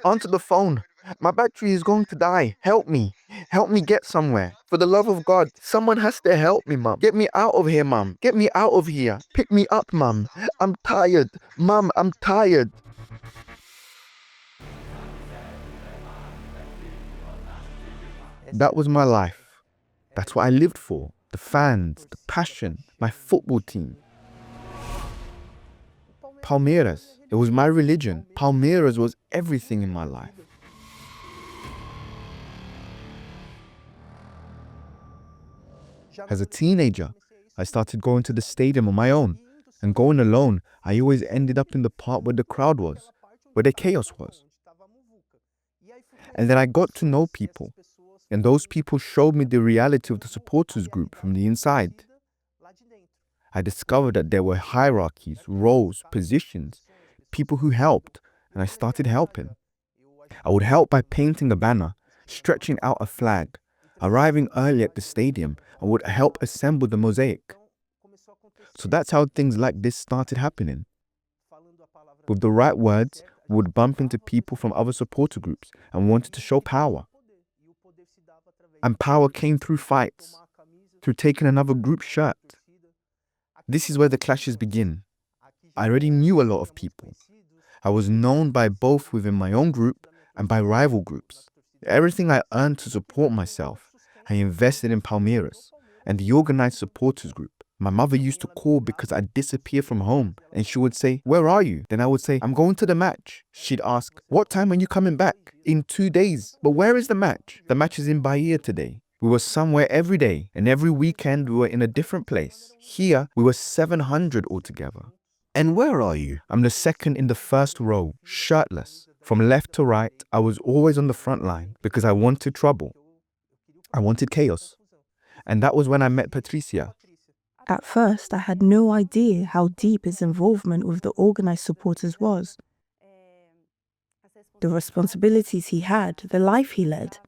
Answer the phone. My battery is going to die. Help me. Help me get somewhere. For the love of God, someone has to help me, mum. Get me out of here, mum. Get me out of here. Pick me up, mum. I'm tired. Mum, I'm tired. That was my life. That's what I lived for. The fans, the passion, my football team. Palmeiras. It was my religion. Palmeiras was everything in my life. As a teenager, I started going to the stadium on my own. And going alone, I always ended up in the part where the crowd was, where the chaos was. And then I got to know people. And those people showed me the reality of the supporters group from the inside. I discovered that there were hierarchies, roles, positions, people who helped, and I started helping. I would help by painting a banner, stretching out a flag, arriving early at the stadium, and would help assemble the mosaic. So that's how things like this started happening. With the right words, we would bump into people from other supporter groups and wanted to show power. And power came through fights, through taking another group's shirt. This is where the clashes begin. I already knew a lot of people. I was known by both within my own group and by rival groups. Everything I earned to support myself, I invested in Palmeiras and the organized supporters group. My mother used to call because I'd disappear from home and she would say, "Where are you?" Then I would say, "I'm going to the match." She'd ask, "What time are you coming back?" "In 2 days." "But where is the match?" "The match is in Bahia today." We were somewhere every day, and every weekend we were in a different place. Here, we were 700 altogether. And where are you? I'm the second in the first row, shirtless. From left to right, I was always on the front line because I wanted trouble. I wanted chaos. And that was when I met Patricia. At first, I had no idea how deep his involvement with the organized supporters was. The responsibilities he had, the life he led.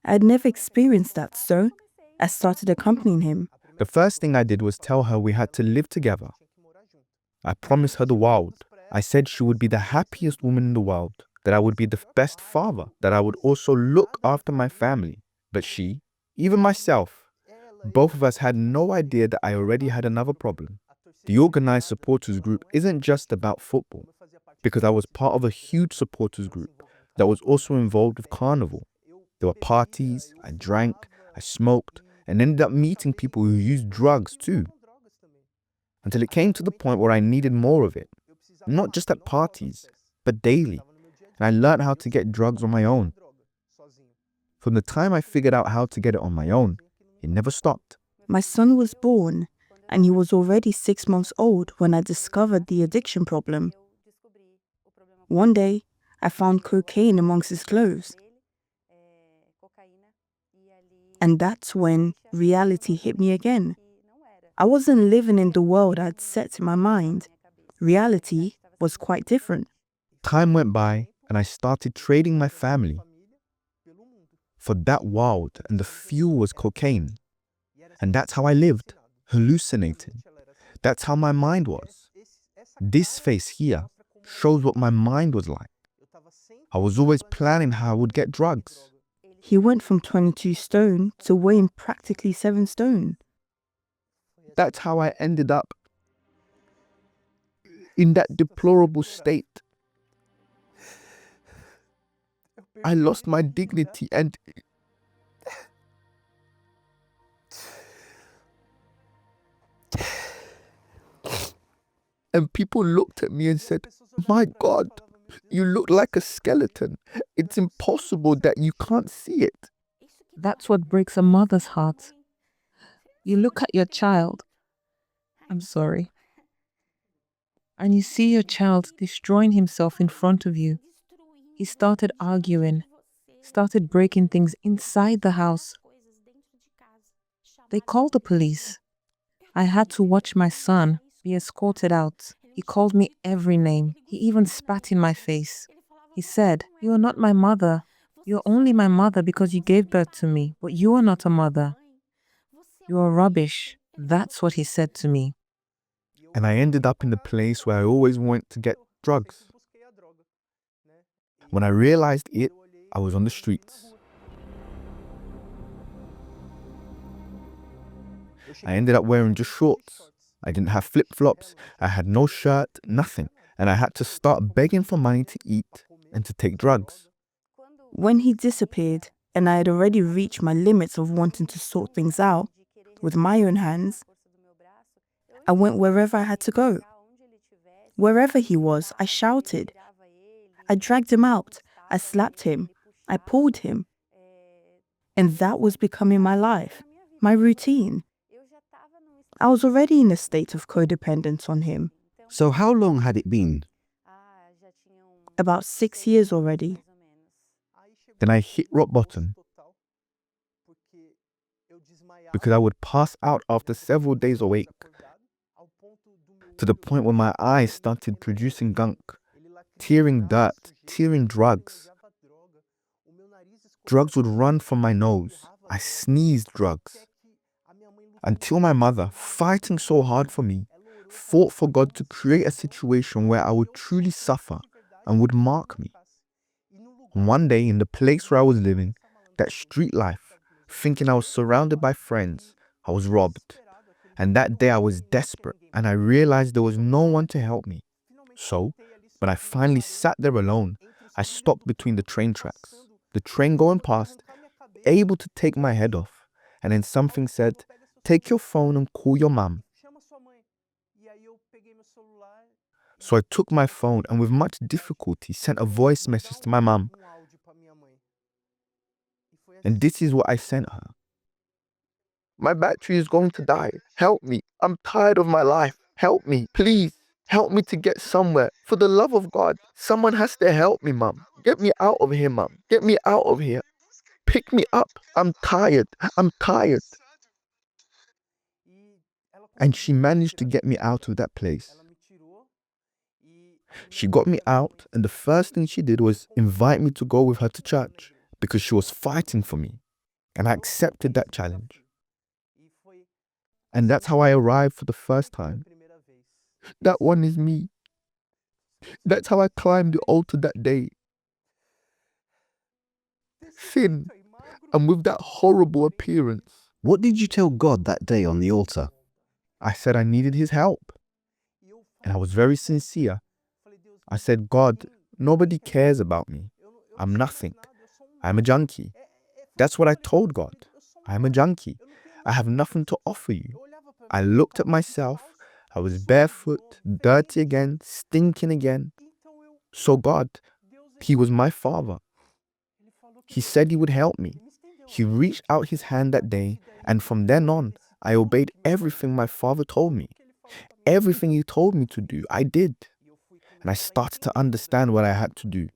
I had never experienced that, so I started accompanying him. The first thing I did was tell her we had to live together. I promised her the world. I said she would be the happiest woman in the world, that I would be the best father, that I would also look after my family. But she, even myself, both of us had no idea that I already had another problem. The organized supporters group isn't just about football, because I was part of a huge supporters group that was also involved with carnival. There were parties, I drank, I smoked, and ended up meeting people who used drugs too. Until it came to the point where I needed more of it, not just at parties, but daily. And I learned how to get drugs on my own. From the time I figured out how to get it on my own, it never stopped. My son was born, and he was already 6 months old when I discovered the addiction problem. One day, I found cocaine amongst his clothes. And that's when reality hit me again. I wasn't living in the world I'd set in my mind. Reality was quite different. Time went by and I started trading my family for that world, and the fuel was cocaine. And that's how I lived, hallucinating. That's how my mind was. This face here shows what my mind was like. I was always planning how I would get drugs. He went from 22 stone to weighing practically 7 stone. That's how I ended up in that deplorable state. I lost my dignity and people looked at me and said, "My God, you look like a skeleton. It's impossible that you can't see it." That's what breaks a mother's heart. You look at your child, I'm sorry, and you see your child destroying himself in front of you. He started arguing, started breaking things inside the house. They called the police. I had to watch my son be escorted out. He called me every name. He even spat in my face. He said, "You are not my mother. You're only my mother because you gave birth to me, but you are not a mother. You are rubbish." That's what he said to me. And I ended up in the place where I always went to get drugs. When I realized it, I was on the streets. I ended up wearing just shorts. I didn't have flip-flops, I had no shirt, nothing, and I had to start begging for money to eat and to take drugs. When he disappeared, and I had already reached my limits of wanting to sort things out with my own hands, I went wherever I had to go. Wherever he was, I shouted. I dragged him out. I slapped him. I pulled him. And that was becoming my life, my routine. I was already in a state of codependence on him. So how long had it been? About 6 years already. Then I hit rock bottom because I would pass out after several days awake, to the point where my eyes started producing gunk, tearing dirt, tearing drugs. Drugs would run from my nose. I sneezed drugs. Until my mother, fighting so hard for me, fought for God to create a situation where I would truly suffer and would mark me. One day, in the place where I was living, that street life, thinking I was surrounded by friends, I was robbed. And that day I was desperate and I realized there was no one to help me. So, when I finally sat there alone, I stopped between the train tracks, the train going past, able to take my head off. And then something said, "Take your phone and call your mum." So I took my phone and with much difficulty sent a voice message to my mum. And this is what I sent her. "My battery is going to die. Help me. I'm tired of my life. Help me, please. Help me to get somewhere. For the love of God, someone has to help me, mum. Get me out of here, mum. Get me out of here. Pick me up. I'm tired. I'm tired." And she managed to get me out of that place. She got me out, and the first thing she did was invite me to go with her to church because she was fighting for me. And I accepted that challenge. And that's how I arrived for the first time. That one is me. That's how I climbed the altar that day. Thin and with that horrible appearance. What did you tell God that day on the altar? I said I needed his help. And I was very sincere. I said, "God, nobody cares about me. I'm nothing. I'm a junkie." That's what I told God. I'm a junkie. I have nothing to offer you. I looked at myself. I was barefoot, dirty again, stinking again. So God, he was my father. He said he would help me. He reached out his hand that day, and from then on, I obeyed everything my father told me. Everything he told me to do, I did. And I started to understand what I had to do.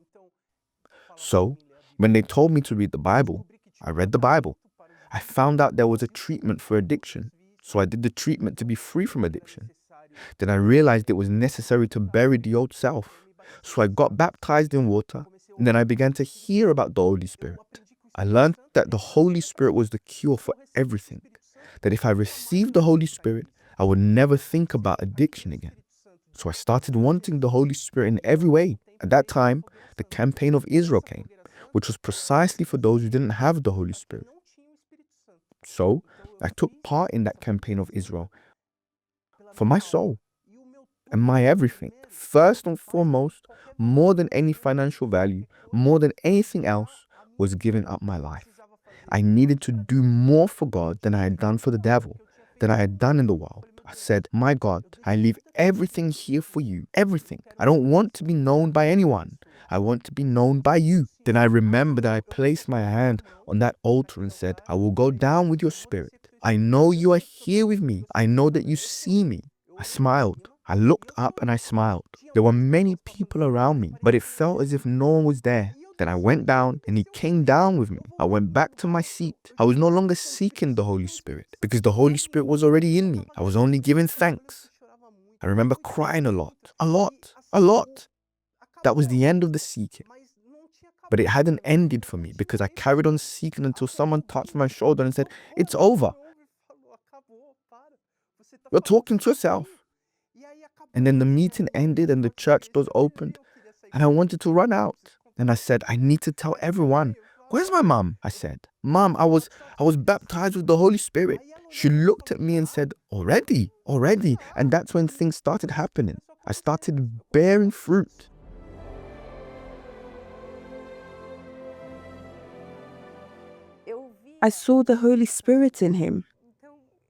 So, when they told me to read the Bible, I read the Bible. I found out there was a treatment for addiction, so I did the treatment to be free from addiction. Then I realized it was necessary to bury the old self. So I got baptized in water, and then I began to hear about the Holy Spirit. I learned that the Holy Spirit was the cure for everything. That if I received the Holy Spirit, I would never think about addiction again. So I started wanting the Holy Spirit in every way. At that time, the campaign of Israel came, which was precisely for those who didn't have the Holy Spirit. So I took part in that campaign of Israel for my soul and my everything. First and foremost, more than any financial value, more than anything else, was giving up my life. I needed to do more for God than I had done for the devil, than I had done in the world. I said, "My God, I leave everything here for you, everything. I don't want to be known by anyone. I want to be known by you." Then I remember that I placed my hand on that altar and said, "I will go down with your spirit. I know you are here with me. I know that you see me." I smiled. I looked up and I smiled. There were many people around me, but it felt as if no one was there. Then I went down and he came down with me. I went back to my seat. I was no longer seeking the Holy Spirit because the Holy Spirit was already in me. I was only giving thanks. I remember crying a lot, a lot, a lot. That was the end of the seeking. But it hadn't ended for me because I carried on seeking until someone touched my shoulder and said, "It's over. You're talking to yourself." And then the meeting ended and the church doors opened and I wanted to run out. And I said, I need to tell everyone. Where's my mom? I said, Mom, I was baptized with the Holy Spirit. She looked at me and said, already? And that's when things started happening. I started bearing fruit. I saw the Holy Spirit in him.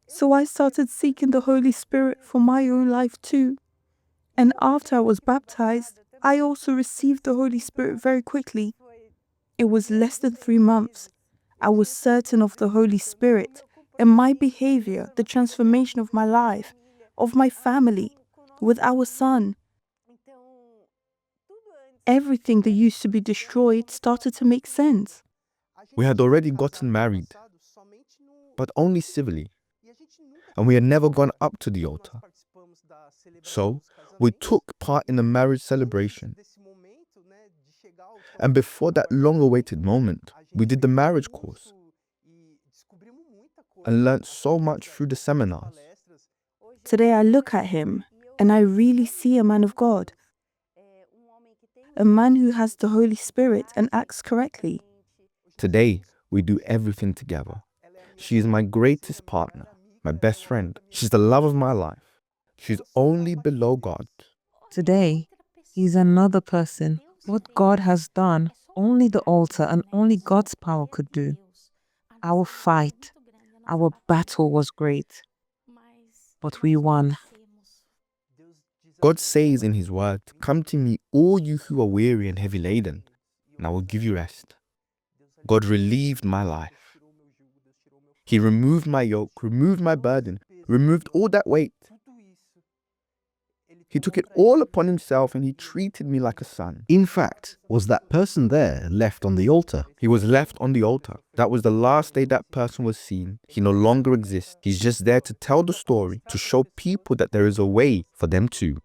So I started seeking the Holy Spirit for my own life too. And after I was baptized, I also received the Holy Spirit very quickly. It was less than 3 months. I was certain of the Holy Spirit and my behavior, the transformation of my life, of my family, with our son. Everything that used to be destroyed started to make sense. We had already gotten married, but only civilly. And we had never gone up to the altar. So we took part in a marriage celebration. And before that long-awaited moment, we did the marriage course and learnt so much through the seminars. Today I look at him and I really see a man of God. A man who has the Holy Spirit and acts correctly. Today, we do everything together. She is my greatest partner, my best friend. She's the love of my life. She's only below God. Today, he's another person. What God has done, only the altar and only God's power could do. Our fight, our battle was great, but we won. God says in his word, come to me, all you who are weary and heavy laden, and I will give you rest. God relieved my life. He removed my yoke, removed my burden, removed all that weight. He took it all upon himself and he treated me like a son. In fact, was that person there left on the altar? He was left on the altar. That was the last day that person was seen. He no longer exists. He's just there to tell the story, to show people that there is a way for them too.